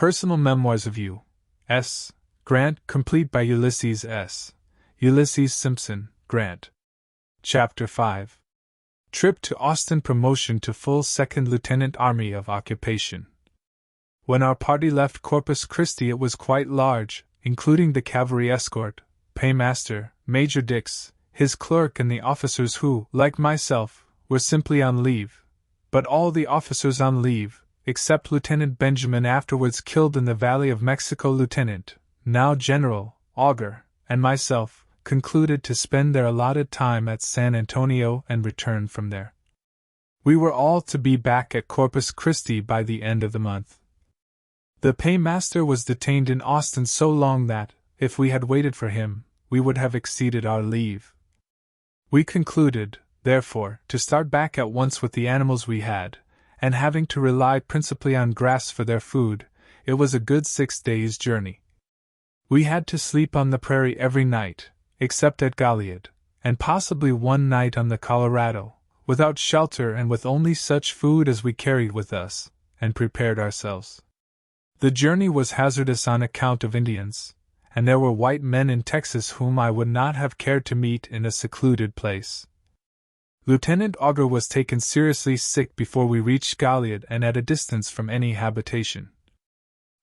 Personal Memoirs of U.S. Grant, complete by Ulysses S. Ulysses Simpson, Grant. Chapter 5. Trip to Austin. Promotion to full second lieutenant, Army of Occupation. When our party left Corpus Christi, it was quite large, including the cavalry escort, paymaster, Major Dix, his clerk, and the officers who, like myself, were simply on leave. But all the officers on leave, except Lieutenant Benjamin, afterwards killed in the Valley of Mexico, Lieutenant, now General, Augur, and myself, concluded to spend their allotted time at San Antonio and return from there. We were all to be back at Corpus Christi by the end of the month. The paymaster was detained in Austin so long that, if we had waited for him, we would have exceeded our leave. We concluded, therefore, to start back at once with the animals we had, and having to rely principally on grass for their food, it was a good 6 days' journey. We had to sleep on the prairie every night, except at Goliad, and possibly one night on the Colorado, without shelter and with only such food as we carried with us, and prepared ourselves. The journey was hazardous on account of Indians, and there were white men in Texas whom I would not have cared to meet in a secluded place. Lieutenant Augur was taken seriously sick before we reached Goliad and at a distance from any habitation.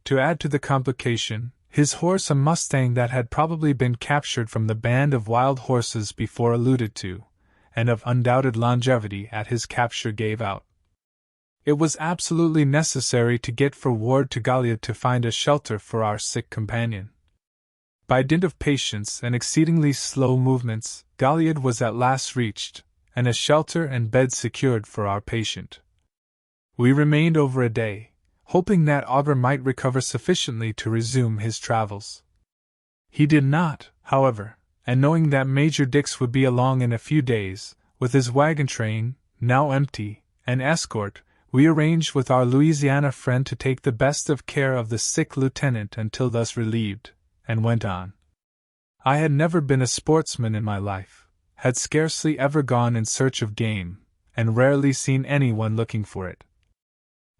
To add to the complication, his horse, a Mustang that had probably been captured from the band of wild horses before alluded to, and of undoubted longevity at his capture, gave out. It was absolutely necessary to get forward to Goliad to find a shelter for our sick companion. By dint of patience and exceedingly slow movements, Goliad was at last reached, and a shelter and bed secured for our patient. We remained over a day, hoping that Augur might recover sufficiently to resume his travels. He did not, however, and knowing that Major Dix would be along in a few days, with his wagon train, now empty, and escort, we arranged with our Louisiana friend to take the best of care of the sick lieutenant until thus relieved, and went on. I had never been a sportsman in my life, had scarcely ever gone in search of game, and rarely seen anyone looking for it.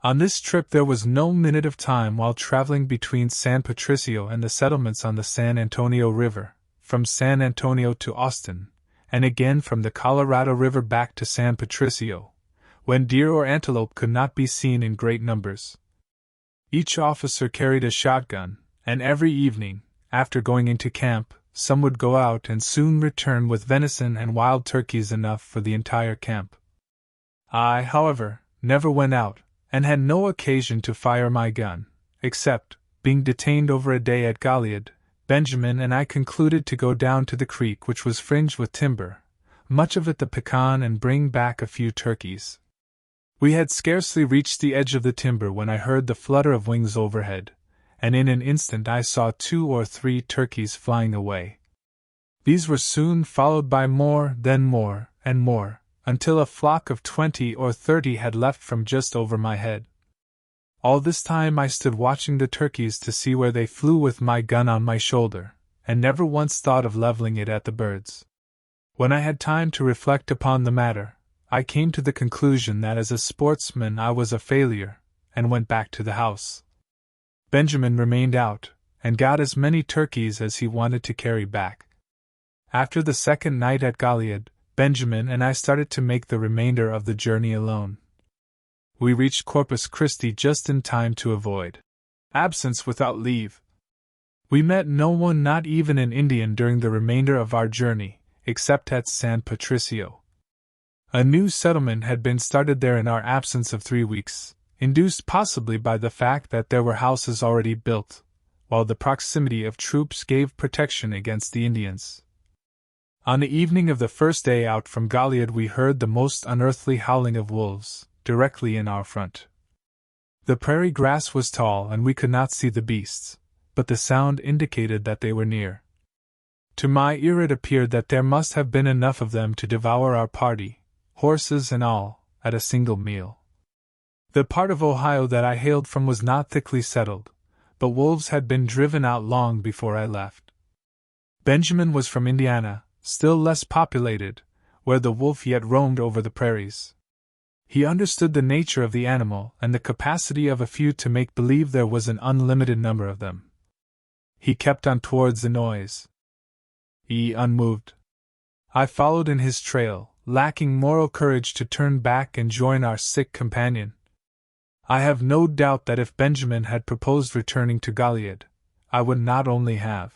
On this trip there was no minute of time while traveling between San Patricio and the settlements on the San Antonio River, from San Antonio to Austin, and again from the Colorado River back to San Patricio, when deer or antelope could not be seen in great numbers. Each officer carried a shotgun, and every evening, after going into camp, some would go out and soon return with venison and wild turkeys enough for the entire camp. I, however, never went out, and had no occasion to fire my gun, except, being detained over a day at Goliad, Benjamin and I concluded to go down to the creek, which was fringed with timber, much of it the pecan, and bring back a few turkeys. We had scarcely reached the edge of the timber when I heard the flutter of wings overhead, and in an instant I saw 2 or 3 turkeys flying away. These were soon followed by more, then more, and more, until a flock of 20 or 30 had left from just over my head. All this time I stood watching the turkeys to see where they flew with my gun on my shoulder, and never once thought of leveling it at the birds. When I had time to reflect upon the matter, I came to the conclusion that as a sportsman I was a failure, and went back to the house. Benjamin remained out, and got as many turkeys as he wanted to carry back. After the second night at Goliad, Benjamin and I started to make the remainder of the journey alone. We reached Corpus Christi just in time to avoid absence without leave. We met no one, not even an Indian, during the remainder of our journey, except at San Patricio. A new settlement had been started there in our absence of 3 weeks, induced possibly by the fact that there were houses already built, while the proximity of troops gave protection against the Indians. On the evening of the first day out from Goliad we heard the most unearthly howling of wolves, directly in our front. The prairie grass was tall and we could not see the beasts, but the sound indicated that they were near. To my ear it appeared that there must have been enough of them to devour our party, horses and all, at a single meal. The part of Ohio that I hailed from was not thickly settled, but wolves had been driven out long before I left. Benjamin was from Indiana, still less populated, where the wolf yet roamed over the prairies. He understood the nature of the animal and the capacity of a few to make believe there was an unlimited number of them. He kept on towards the noise. Unmoved. I followed in his trail, lacking moral courage to turn back and join our sick companion. I have no doubt that if Benjamin had proposed returning to Gilead, I would not only have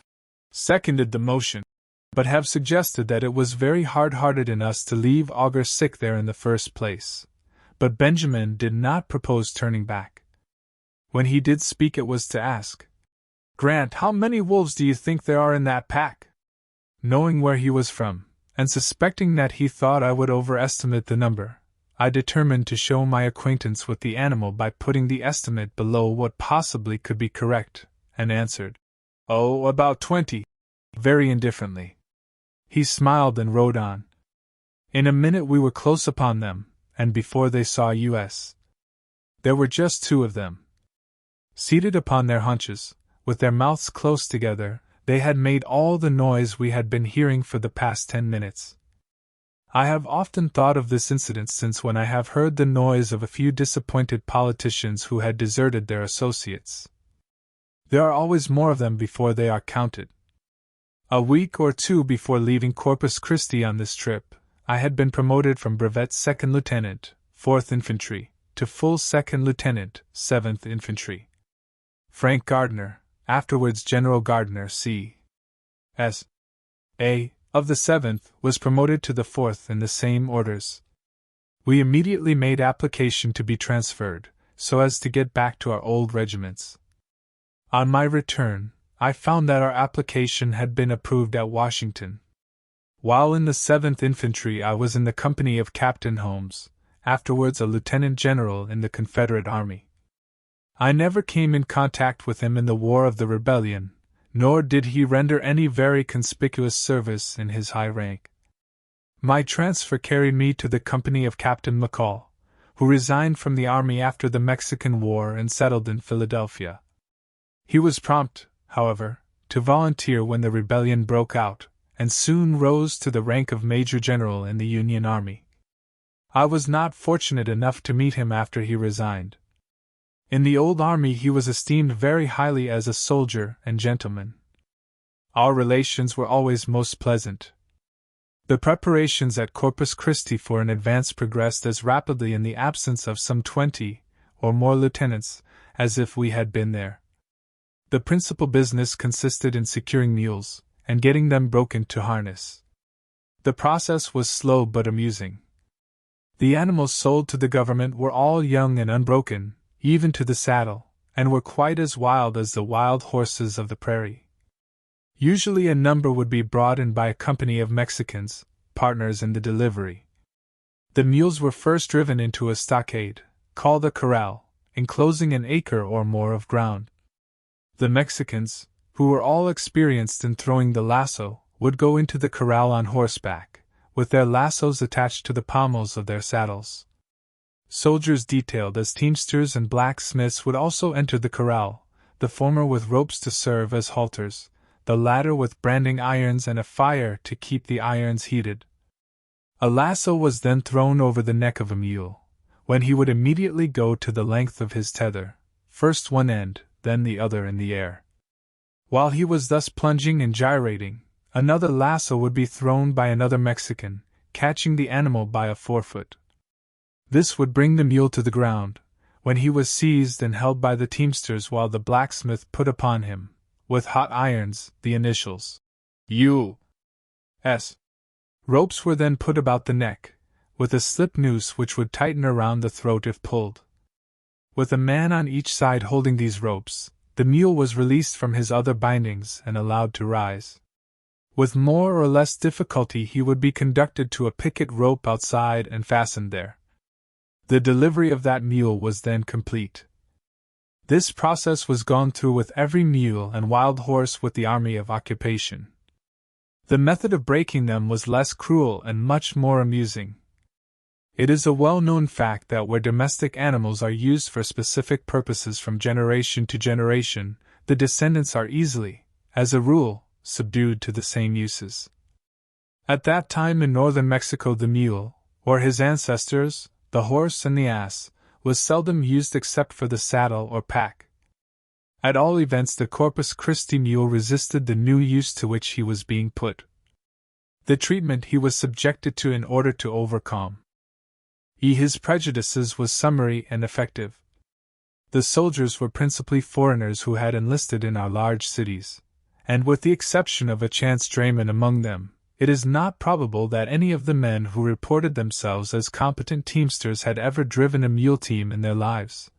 seconded the motion, but have suggested that it was very hard-hearted in us to leave Augur sick there in the first place. But Benjamin did not propose turning back. When he did speak, it was to ask, "Grant, how many wolves do you think there are in that pack?" Knowing where he was from, and suspecting that he thought I would overestimate the number, I determined to show my acquaintance with the animal by putting the estimate below what possibly could be correct, and answered, "Oh, about 20, very indifferently." He smiled and rode on. In a minute we were close upon them, and before they saw us. There were just 2 of them. Seated upon their haunches, with their mouths close together, they had made all the noise we had been hearing for the past 10 minutes. I have often thought of this incident since, when I have heard the noise of a few disappointed politicians who had deserted their associates. There are always more of them before they are counted. A week or 2 before leaving Corpus Christi on this trip, I had been promoted from brevet second lieutenant, 4th Infantry, to full second lieutenant, 7th Infantry. Frank Gardner, afterwards General Gardner C.S.A., of the 7th, was promoted to the 4th in the same orders. We immediately made application to be transferred, so as to get back to our old regiments. On my return, I found that our application had been approved at Washington. While in the 7th Infantry, I was in the company of Captain Holmes, afterwards a lieutenant general in the Confederate Army. I never came in contact with him in the War of the Rebellion, nor did he render any very conspicuous service in his high rank. My transfer carried me to the company of Captain McCall, who resigned from the army after the Mexican War and settled in Philadelphia. He was prompt, however, to volunteer when the rebellion broke out, and soon rose to the rank of Major General in the Union Army. I was not fortunate enough to meet him after he resigned. In the old army he was esteemed very highly as a soldier and gentleman. Our relations were always most pleasant. The preparations at Corpus Christi for an advance progressed as rapidly in the absence of some 20 or more lieutenants as if we had been there. The principal business consisted in securing mules and getting them broken to harness. The process was slow but amusing. The animals sold to the government were all young and unbroken, even to the saddle, and were quite as wild as the wild horses of the prairie. Usually a number would be brought in by a company of Mexicans, partners in the delivery. The mules were first driven into a stockade, called a corral, enclosing an acre or more of ground. The Mexicans, who were all experienced in throwing the lasso, would go into the corral on horseback, with their lassos attached to the pommels of their saddles. Soldiers detailed as teamsters and blacksmiths would also enter the corral, the former with ropes to serve as halters, the latter with branding irons and a fire to keep the irons heated. A lasso was then thrown over the neck of a mule, when he would immediately go to the length of his tether, first one end, then the other in the air. While he was thus plunging and gyrating, another lasso would be thrown by another Mexican, catching the animal by a forefoot. This would bring the mule to the ground, when he was seized and held by the teamsters while the blacksmith put upon him, with hot irons, the initials U.S. Ropes were then put about the neck, with a slip noose which would tighten around the throat if pulled. With a man on each side holding these ropes, the mule was released from his other bindings and allowed to rise. With more or less difficulty he would be conducted to a picket rope outside and fastened there. The delivery of that mule was then complete. This process was gone through with every mule and wild horse with the army of occupation. The method of breaking them was less cruel and much more amusing. It is a well-known fact that where domestic animals are used for specific purposes from generation to generation, the descendants are easily, as a rule, subdued to the same uses. At that time in northern Mexico the mule, or his ancestors, the horse and the ass, was seldom used except for the saddle or pack. At all events, the Corpus Christi mule resisted the new use to which he was being put. The treatment he was subjected to in order to overcome his prejudices was summary and effective. The soldiers were principally foreigners who had enlisted in our large cities, and with the exception of a chance drayman among them, it is not probable that any of the men who reported themselves as competent teamsters had ever driven a mule team in their lives,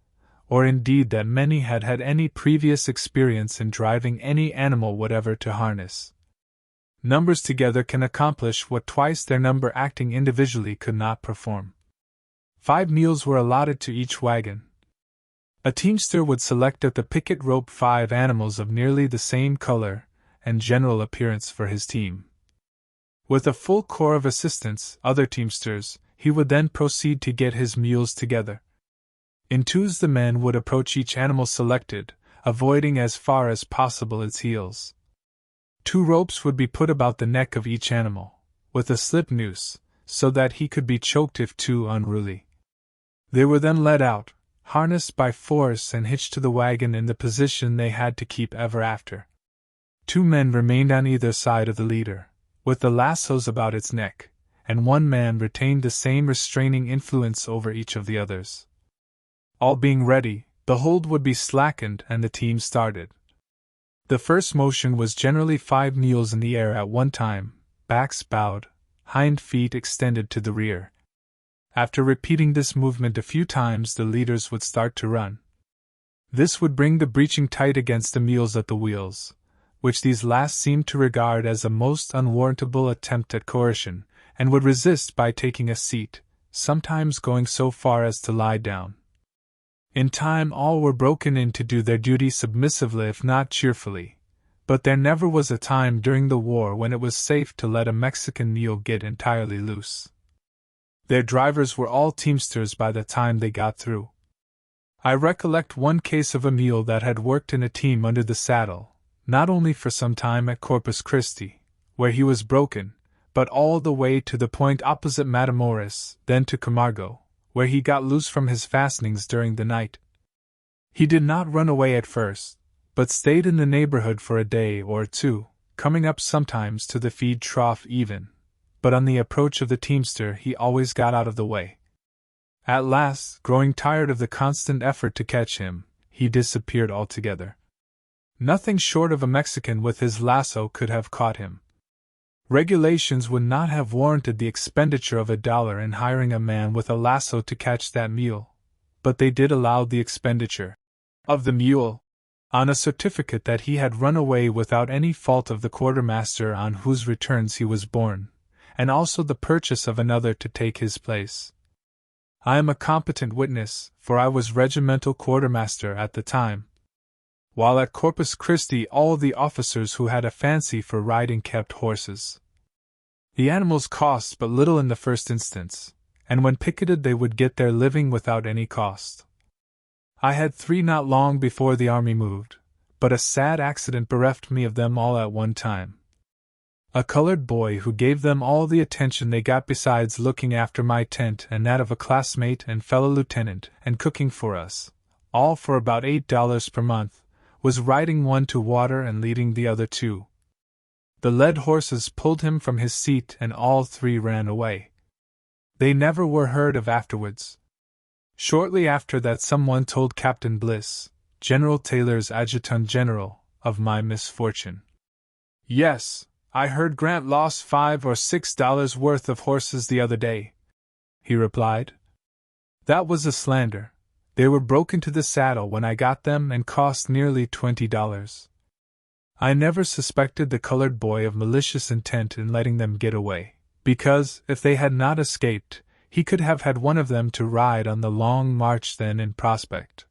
or indeed that many had had any previous experience in driving any animal whatever to harness. Numbers together can accomplish what twice their number acting individually could not perform. 5 mules were allotted to each wagon. A teamster would select at the picket rope 5 animals of nearly the same color and general appearance for his team. With a full corps of assistants, other teamsters, he would then proceed to get his mules together. In twos the men would approach each animal selected, avoiding as far as possible its heels. 2 ropes would be put about the neck of each animal, with a slip noose, so that he could be choked if too unruly. They were then led out, harnessed by force and hitched to the wagon in the position they had to keep ever after. 2 men remained on either side of the leader, with the lassos about its neck, and 1 man retained the same restraining influence over each of the others. All being ready, the hold would be slackened and the team started. The first motion was generally 5 mules in the air at one time, backs bowed, hind feet extended to the rear. After repeating this movement a few times, the leaders would start to run. This would bring the breeching tight against the mules at the wheels, which these last seemed to regard as a most unwarrantable attempt at coercion, and would resist by taking a seat, sometimes going so far as to lie down. In time all were broken in to do their duty submissively if not cheerfully, but there never was a time during the war when it was safe to let a Mexican mule get entirely loose. Their drivers were all teamsters by the time they got through. I recollect one case of a mule that had worked in a team under the saddle, not only for some time at Corpus Christi, where he was broken, but all the way to the point opposite Matamoros, then to Camargo, where he got loose from his fastenings during the night. He did not run away at first, but stayed in the neighborhood for a day or 2, coming up sometimes to the feed trough even, but on the approach of the teamster he always got out of the way. At last, growing tired of the constant effort to catch him, he disappeared altogether. Nothing short of a Mexican with his lasso could have caught him. Regulations would not have warranted the expenditure of $1 in hiring a man with a lasso to catch that mule, but they did allow the expenditure of the mule on a certificate that he had run away without any fault of the quartermaster on whose returns he was born, and also the purchase of another to take his place. I am a competent witness, for I was regimental quartermaster at the time. While at Corpus Christi all the officers who had a fancy for riding kept horses. The animals cost but little in the first instance, and when picketed they would get their living without any cost. I had 3 not long before the army moved, but a sad accident bereft me of them all at one time. A colored boy who gave them all the attention they got besides looking after my tent and that of a classmate and fellow lieutenant and cooking for us, all for about $8 per month, was riding one to water and leading the other 2. The led horses pulled him from his seat and all 3 ran away. They never were heard of afterwards. Shortly after that someone told Captain Bliss, General Taylor's adjutant general, of my misfortune. "Yes, I heard Grant lost $5 or $6 worth of horses the other day," he replied. "That was a slander. They were broken to the saddle when I got them and cost nearly $20. I never suspected the colored boy of malicious intent in letting them get away, because, if they had not escaped, he could have had one of them to ride on the long march then in prospect.